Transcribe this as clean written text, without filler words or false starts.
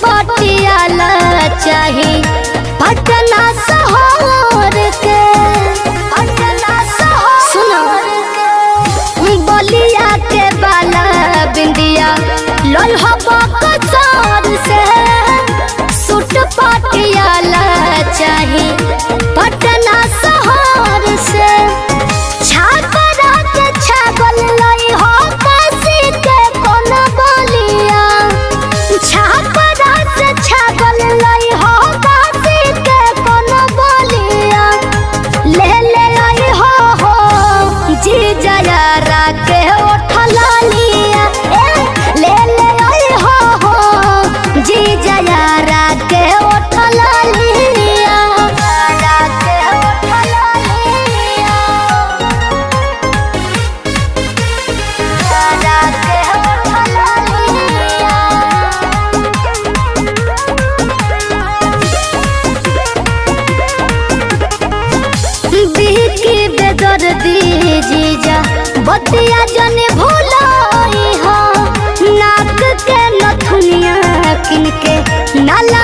पटियाला चाही पटना शहर के सुनो बलिया के बाला बिंदिया लोल्हा बक्सर से सूट पटियाला चाही पटना शहर से छापरा के छागल लई हो काशी के कोन बलिया छापरा से छागल लई हो काशी के कोन बलिया ले आई हो जी जयरा के उठला लिया ले आई हो जी जयरा के उठला लिया के उठला लिया के उठला लिया बिहकी बेदर दीजिजा बतिया जने भूलाई हो नाक के नथुनिया किनके नाला